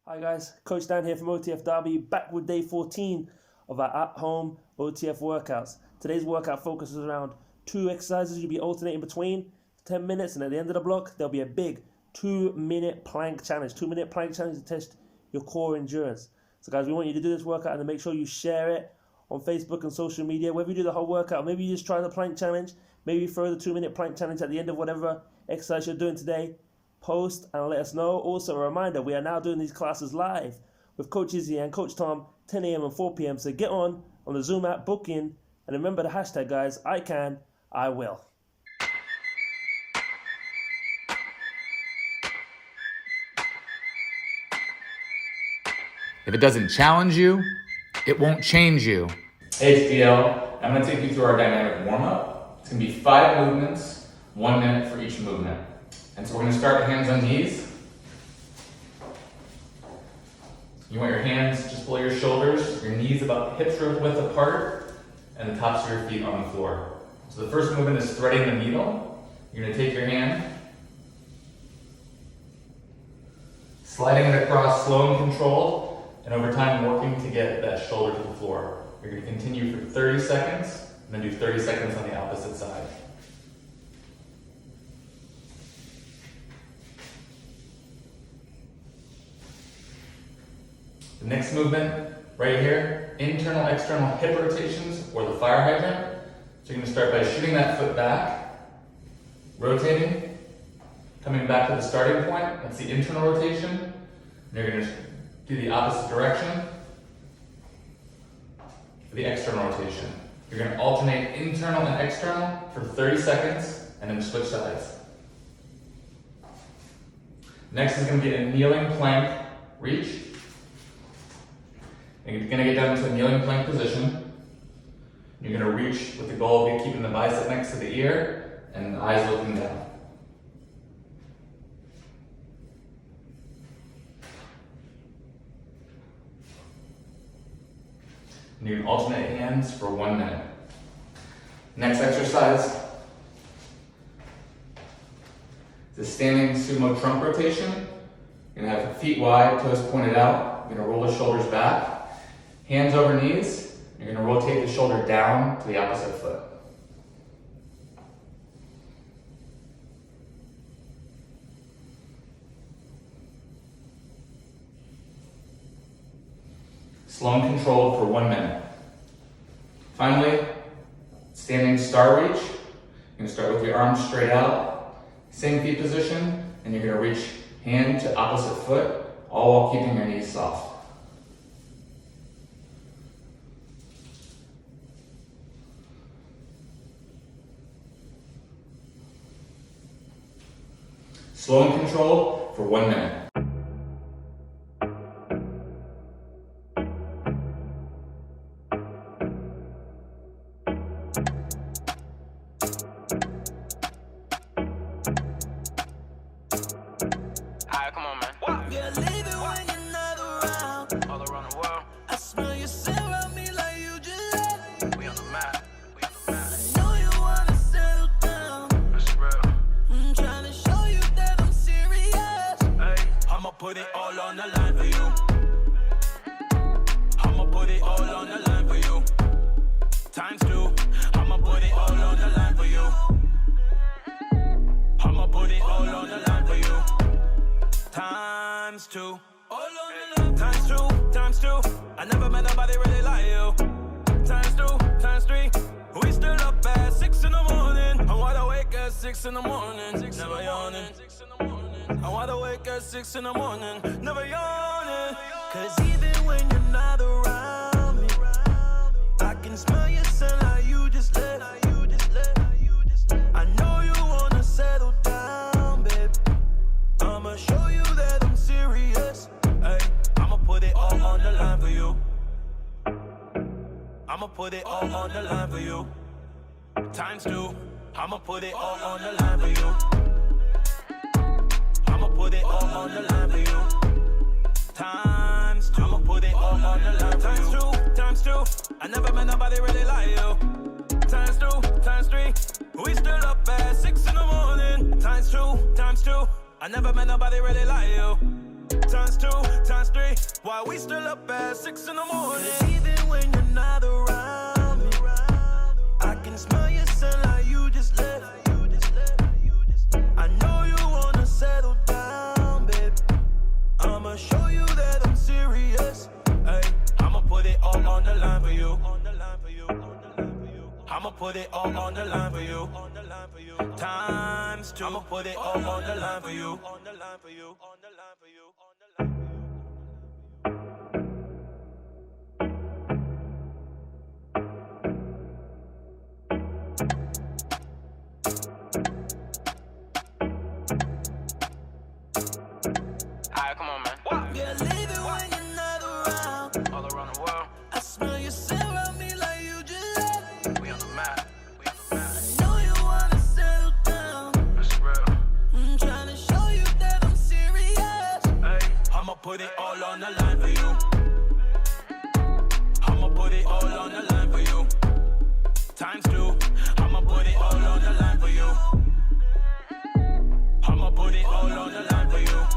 Hi guys, Coach Dan here from OTF Derby, back with day 14 of our at-home OTF workouts. Today's workout focuses around 2 exercises you'll be alternating between 10 minutes, and at the end of the block there'll be a big 2-minute plank challenge. 2-minute plank challenge to test your core endurance. So guys, we want you to do this workout and then make sure you share it on Facebook and social media. Whether you do the whole workout, maybe you just try the plank challenge, maybe you throw the 2-minute plank challenge at the end of whatever exercise you're doing today. Post and let us know. Also a reminder, we are now doing these classes live with Coach Izzy and Coach Tom, 10 a.m. and 4 p.m. So get on the Zoom app, book in, and remember the hashtag, guys. I can, I will. If it doesn't challenge you, it won't change you. Hey, it's DL. I'm going to take you through our dynamic warm-up. It's going to be 5 movements, 1 minute for each movement. And so we're going to start hands on knees. You want your hands just below your shoulders, your knees about hip width apart, and the tops of your feet on the floor. So the first movement is threading the needle. You're going to take your hand, sliding it across slow and controlled, and over time working to get that shoulder to the floor. You're going to continue for 30 seconds, and then do 30 seconds on the opposite side. The next movement, right here, internal, external hip rotations, or the fire hydrant. So you're going to start by shooting that foot back, rotating, coming back to the starting point. That's the internal rotation. And you're going to do the opposite direction for the external rotation. You're going to alternate internal and external for 30 seconds, and then switch sides. Next is going to be a kneeling plank reach. And you're going to get down to a kneeling plank position. You're going to reach with the goal of keeping the bicep next to the ear and the eyes looking down. And you can alternate hands for 1 minute. Next exercise is a standing sumo trunk rotation. You're going to have feet wide, toes pointed out. You're going to roll the shoulders back. Hands over knees, you're going to rotate the shoulder down to the opposite foot. Slow and controlled for 1 minute. Finally, standing star reach. You're going to start with your arms straight out, same feet position, and you're going to reach hand to opposite foot, all while keeping your knees soft. Slow and controlled for 1 minute. Alright, come on, man. What? Yeah, leave it when you're not around. All around the world, I smell you around me like you just left. we on the map. We on the map. I know you wanna settle down. That's real. I'm trying to show you that I'm serious. Hey, I'ma put it all on the line for you. I'ma put it all on the line for you. Times 2. I'ma put it all on the line for you. I'ma put it all on the line for you. Times 2. All on the line. Times 2. Times 2. I never met nobody really like you. Times 2. Times 3. We still up at 6 in the morning. I'm wide awake at 6 in the morning. Never yawning. I'm wide awake at 6 in the morning. Never yawning. Cause even when you're not around me, I can smell your scent like you just left. I know you wanna settle down, babe. I'ma show you that I'm serious. Ay, I'ma put it all on the line for you. I'ma put it all on the line for you. Times 2. I'ma put it all on the line for you. I'ma put it all on the line for you. Times 2. I'ma put it all on the line for you. Times 2. I never met nobody really like you. Times 2. Times 3. We still up at 6 in the morning. Times 2. Times 2. I never met nobody really like you. times 2, times 3. Why we still up at 6 in the morning? 'Cause even when you're not around me, I can smell your scent like you just left. I know you wanna settle down, babe. I'ma show you that I'm serious. Ay, I'ma put it all on the line for you. I'ma put it all on the line for you. Times 2. I'ma put it all on the line for you. Alright, come on, man. Yeah, leave it when you're not around. All around the world, I smell you sit around me like you just left. we on the map. I know you wanna settle down. That's real. I'm trying to show you that I'm serious. Hey, I'ma put it all on the line for you. I'ma put it all on the line for you. Times 2. I'ma put it all on the line for you. I'ma put it all on the line for you.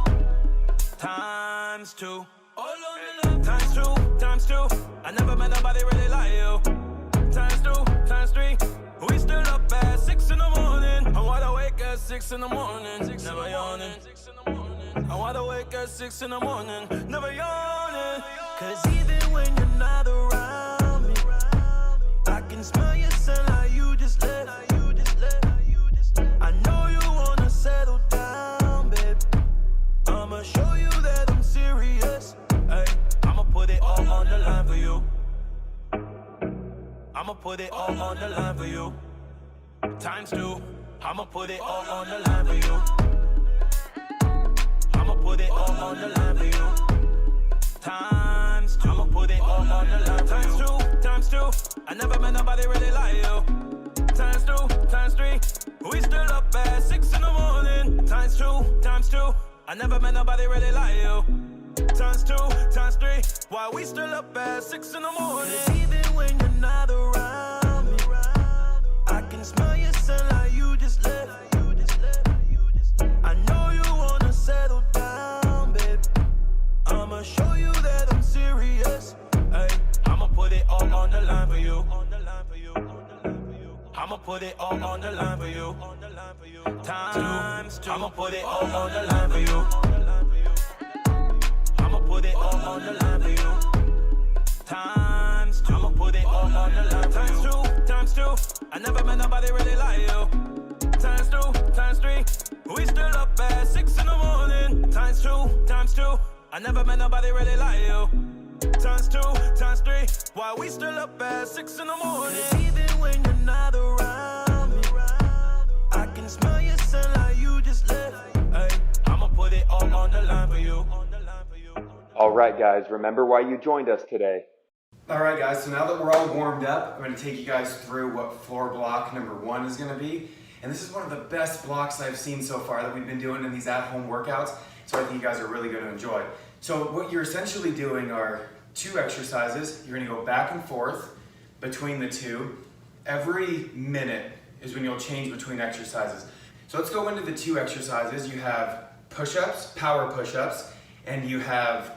Times 2. All on the line. Times 2, times 2. I never met nobody really like you. Times 2, times 3. We still up at 6 in the morning. I wanna wake at 6 in the morning. Never yawning. I wanna wake at 6 in the morning. Never yawning. 'Cause even when you're not around me, I can smell your scent like you just left. I know you wanna settle down, babe. I'ma show you that I'm serious. Ay, I'ma put it all on the line for you. I'ma put it all on the line for you. Times 2. I'ma put it all on the line for you. I'ma put it all on the line for you. Times 2. I'ma put it all on the line for you. Times 2. I never met nobody really like you. Times 2, times 3. We still up at 6 in the morning. Times 2, times 2. I never met nobody really like you. Times 2, times 3. Why we still up at 6 in the morning? 'Cause even when you're not around me, I can smell your scent like you just left. I know you wanna settle down, babe. I'ma show you that I'm serious. Ay, I'ma put it all on the line for you. I'ma put it all on the line for you. Times 2. I'ma put it all on the line for you. I'ma put it all on the line for you. Times 2. I'ma put it all on the line for you. Times 2. I never met nobody really like you. Times 2, times 3. We still up at 6 in the morning. Times 2, times 2. I never met nobody really like you. Times 2, times 3. Why we still up at 6 in the morning? 'Cause even when you're not around me, I can smell your scent like you just left. Ay, I'ma put it all on the line for you. All right, guys, remember why you joined us today. All right, guys, so now that we're all warmed up, I'm going to take you guys through what floor block number 1 is going to be. And this is one of the best blocks I've seen so far that we've been doing in these at-home workouts, so I think you guys are really going to enjoy. So what you're essentially doing are 2 exercises. You're going to go back and forth between the 2. Every minute is when you'll change between exercises. So let's go into the 2 exercises. You have push-ups, power push-ups, and you have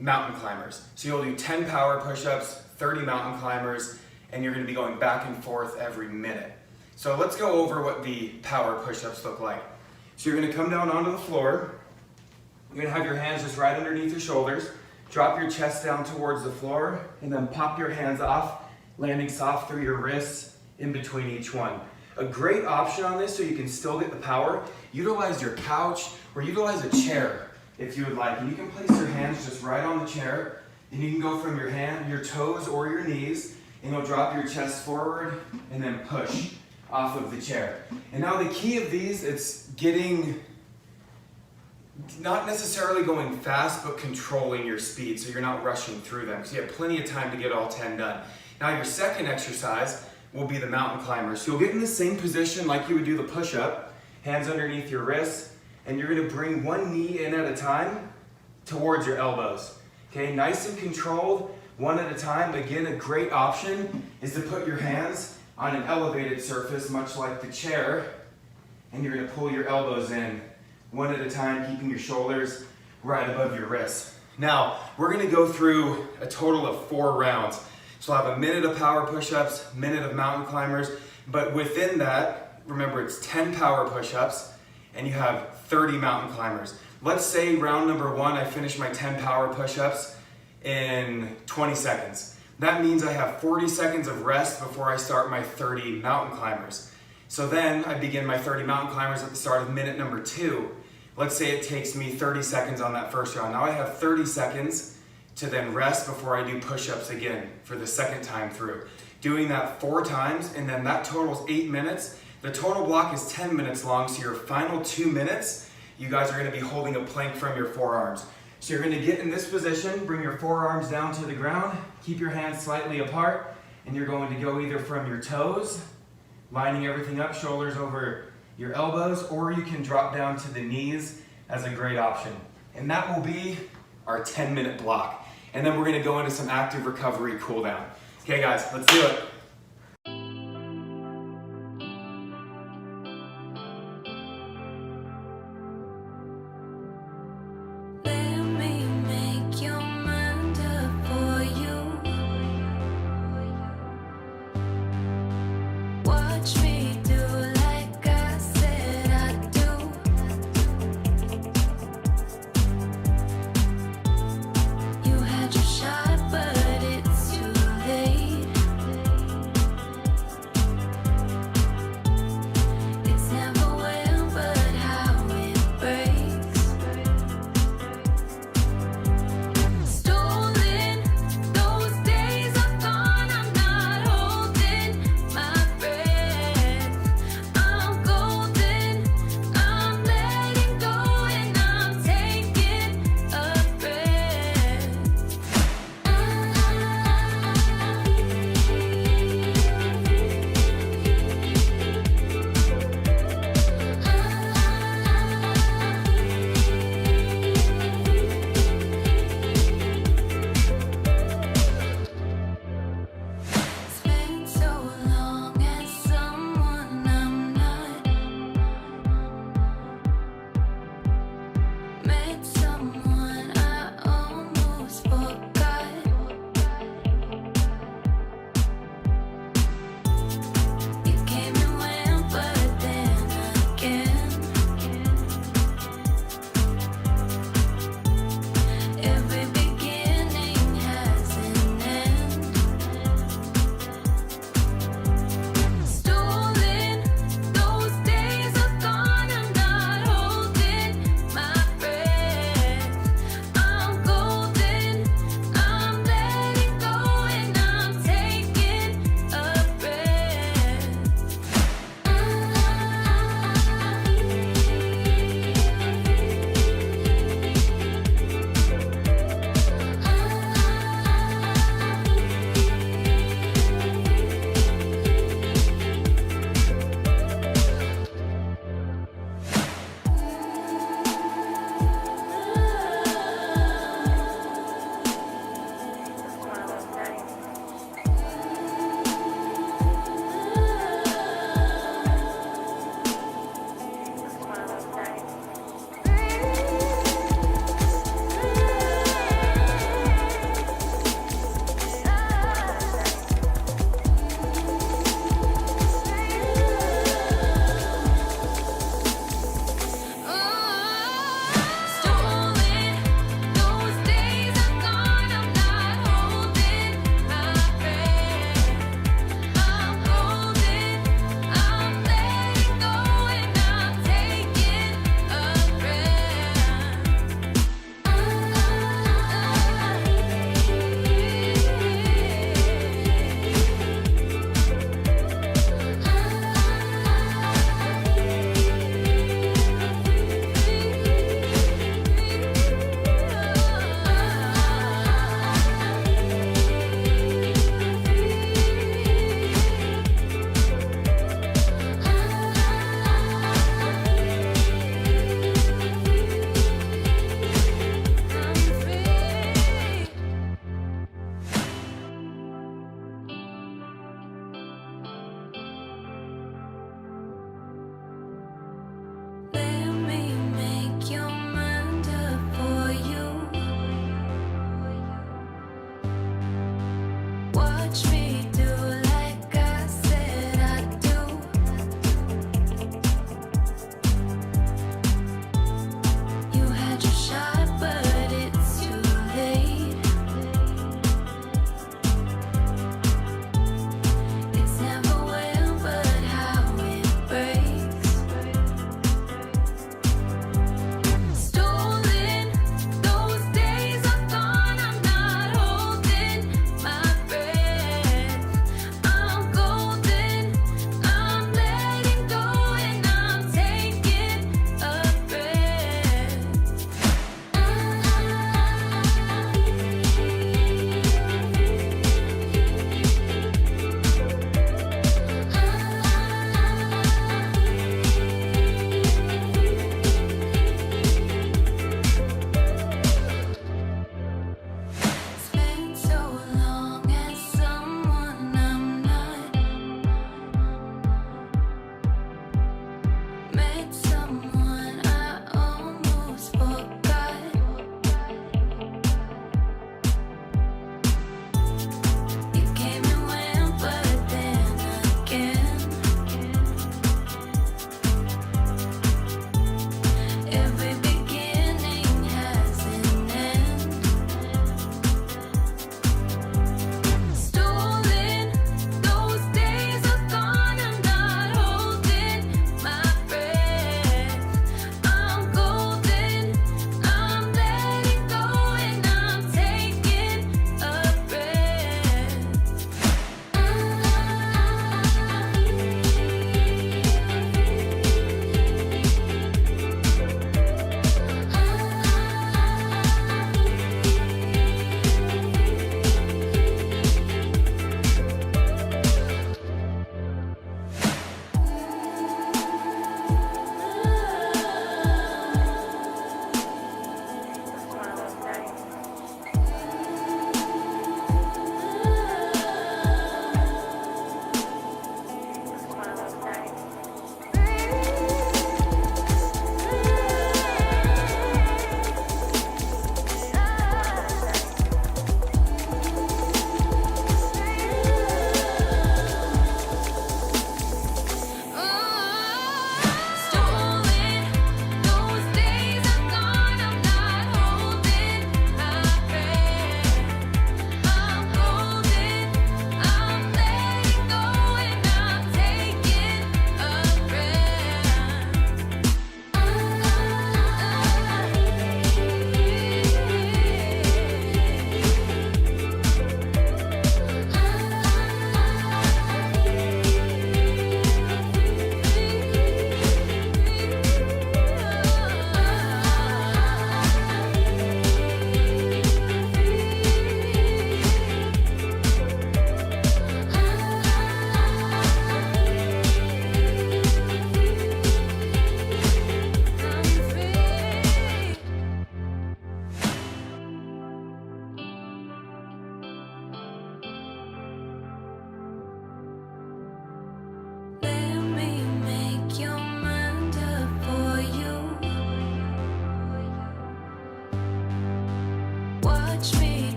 mountain climbers. So you'll do 10 power push-ups, 30 mountain climbers, and you're going to be going back and forth every minute. So let's go over what the power push-ups look like. So you're going to come down onto the floor. You're going to have your hands just right underneath your shoulders. Drop your chest down towards the floor, and then pop your hands off, landing soft through your wrists in between each one. A great option on this, so you can still get the power, utilize your couch or utilize a chair if you would like. And you can place your hands just right on the chair, and you can go from your toes or your knees, and you'll drop your chest forward and then push off of the chair. And now the key of these, it's getting, not necessarily going fast, but controlling your speed so you're not rushing through them. So you have plenty of time to get all 10 done. Now your second exercise will be the mountain climber. So you'll get in the same position like you would do the push-up, hands underneath your wrists, and you're gonna bring one knee in at a time towards your elbows. Okay, nice and controlled, one at a time. Again, a great option is to put your hands on an elevated surface, much like the chair, and you're gonna pull your elbows in one at a time, keeping your shoulders right above your wrist. Now, we're gonna go through a total of 4 rounds. So I'll have a minute of power push-ups, minute of mountain climbers, but within that, remember it's 10 power push-ups and you have 30 mountain climbers. Let's say round number 1, I finish my 10 power push-ups in 20 seconds. That means I have 40 seconds of rest before I start my 30 mountain climbers. So then I begin my 30 mountain climbers at the start of minute number 2. Let's say it takes me 30 seconds on that first round. Now I have 30 seconds to then rest before I do push-ups again for the second time through. Doing that 4 times, and then that totals 8 minutes. The total block is 10 minutes long, so your final 2 minutes, you guys are gonna be holding a plank from your forearms. So you're gonna get in this position, bring your forearms down to the ground, keep your hands slightly apart, and you're going to go either from your toes, lining everything up, shoulders over your elbows, or you can drop down to the knees as a great option. And that will be our 10-minute block. And then we're gonna go into some active recovery cool down. Okay guys, let's do it. Let me make your mind up for you. Watch me do like I said I'd do. You had your shot, but it's too late.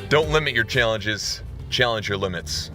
Don't limit your challenges, challenge your limits.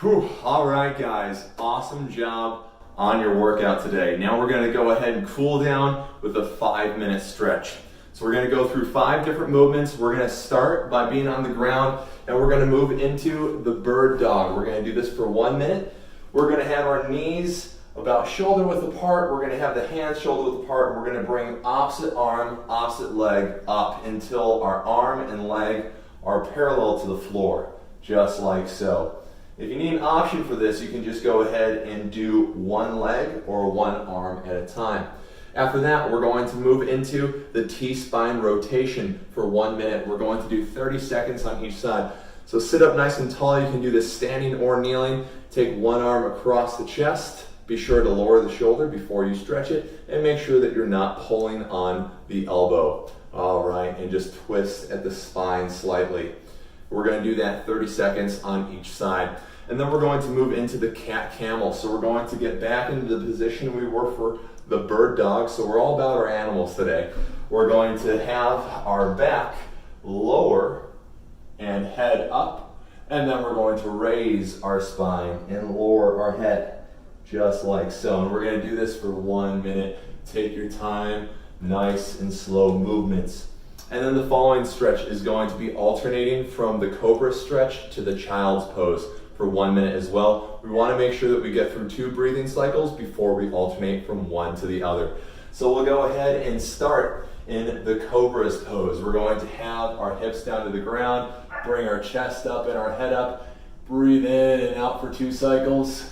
Whew. All right, guys, awesome job on your workout today. Now we're gonna go ahead and cool down with a 5-minute stretch. So we're gonna go through 5 different movements. We're gonna start by being on the ground, and we're gonna move into the bird dog. We're gonna do this for 1 minute. We're gonna have our knees about shoulder width apart. We're gonna have the hands shoulder width apart, and we're gonna bring opposite arm, opposite leg up until our arm and leg are parallel to the floor, just like so. If you need an option for this, you can just go ahead and do one leg or one arm at a time. After that, we're going to move into the T-spine rotation for 1 minute. We're going to do 30 seconds on each side. So sit up nice and tall. You can do this standing or kneeling. Take one arm across the chest. Be sure to lower the shoulder before you stretch it, and make sure that you're not pulling on the elbow. All right, and just twist at the spine slightly. We're going to do that 30 seconds on each side. And then we're going to move into the cat-camel. So we're going to get back into the position we were for the bird dog. So we're all about our animals today. We're going to have our back lower and head up. And then we're going to raise our spine and lower our head, just like so. And we're going to do this for 1 minute. Take your time, nice and slow movements. And then the following stretch is going to be alternating from the cobra stretch to the child's pose for 1 minute as well. We want to make sure that we get through 2 breathing cycles before we alternate from one to the other. So we'll go ahead and start in the cobra's pose. We're going to have our hips down to the ground, bring our chest up and our head up, breathe in and out for 2 cycles,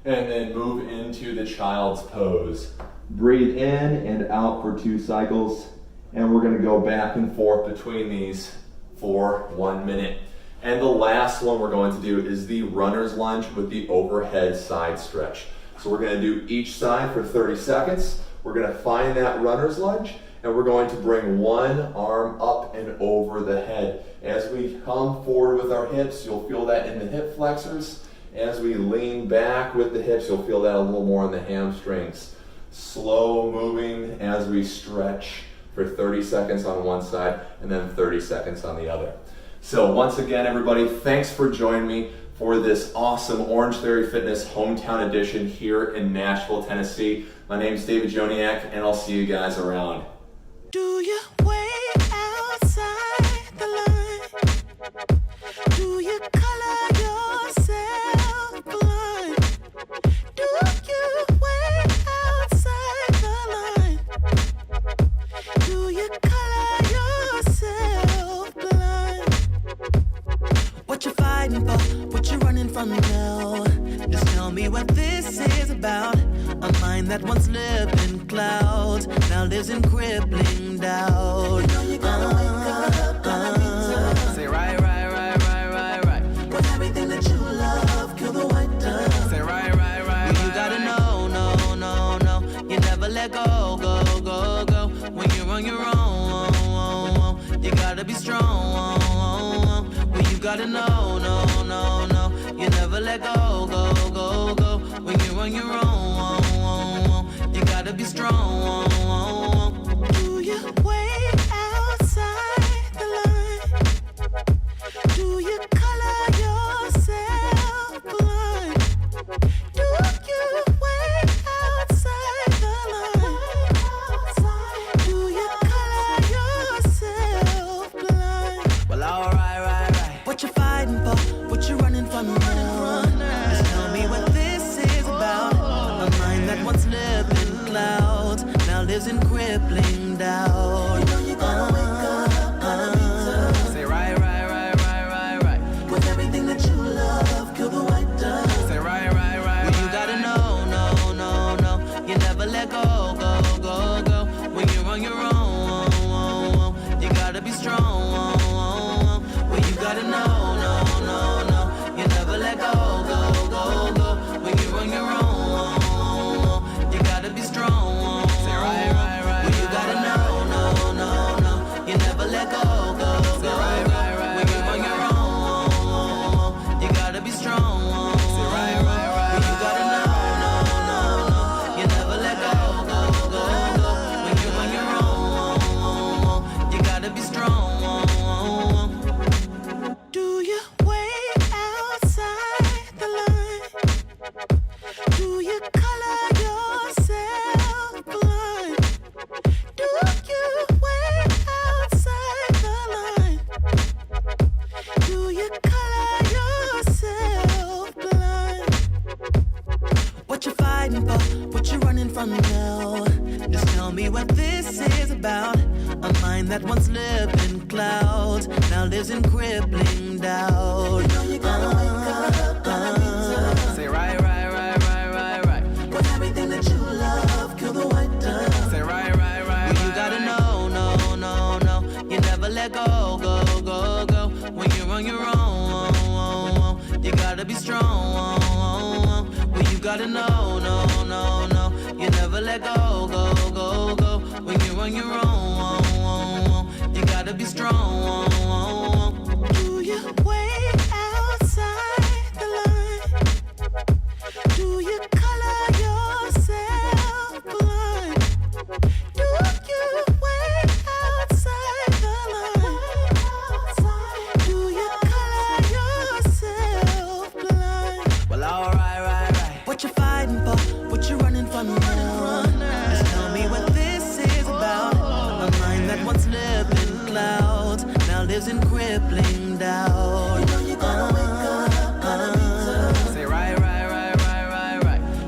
and then move into the child's pose. Breathe in and out for 2 cycles. And we're going to go back and forth between these for 1 minute. And the last one we're going to do is the runner's lunge with the overhead side stretch. So we're going to do each side for 30 seconds. We're going to find that runner's lunge, and we're going to bring one arm up and over the head. As we come forward with our hips, you'll feel that in the hip flexors. As we lean back with the hips, you'll feel that a little more in the hamstrings. Slow moving as we stretch for 30 seconds on one side and then 30 seconds on the other. So once again, everybody, thanks for joining me for this awesome Orangetheory Fitness hometown edition here in Nashville, Tennessee. My name is David Joniak, and I'll see you guys around. Do you wait outside the line? Do you color yourself blind? Do you wait outside the line? Do you color yourself blind? What you fighting for? What you running from now? Just tell me what this is about. A mind that once lived in clouds now lives in crippling doubt. You know you gotta wake up, gotta be tough. Say right. With everything that you love, kill the white dove. Say right. Well, you gotta know, no. You never let go. When you're on your own, you gotta be strong. Well, you gotta know, no. You never let go. When you're on your own, you gotta be strong. Do you wait outside the line? Do you color yourself blind? Do you wait outside the line? Do you color yourself blind? Well, alright. What you fighting for? What you running from now? Just tell me what this is about. from now? Just tell me what this is about. A mind that once lived in clouds now lives in crippling doubt. You know you gotta wake up, gotta be tough. Say right. With everything that you love, kill the white dove. Say right. Well, you gotta know, no. You never let go. When you're on your own, you gotta be strong. Well, you gotta know, no. You never let go. When you're on your own, you gotta be strong. Do you wait outside the line? Do you color yourself blind? Do you wait outside the line? Do you color yourself blind? Well, alright. What you fighting for? What you running from now? Just tell me what this is about. A mind that once lived in clouds now lives in crippling doubt. You know you gotta wake up, gotta be tough. Say right.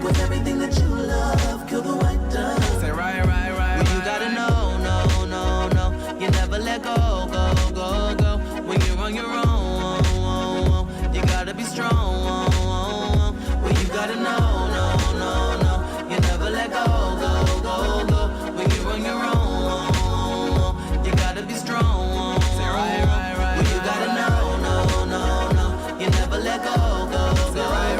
With everything that you love, kill the white dove. Say right. Well, you gotta know, no. You never let go. When you're on your own, you gotta be strong. Well, you gotta know, no. You never let go. When you're on your own, you gotta be strong. Say right. Well, you gotta know, no. You never let go. Say right.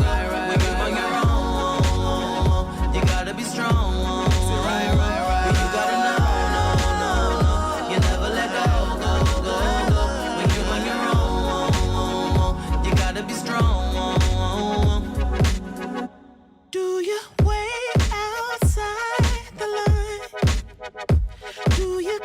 When you're on your own, you gotta be strong. Say right. Well, you gotta know, no. You never let go. When you're on your own, you gotta be strong. Do you wait outside the line? Do you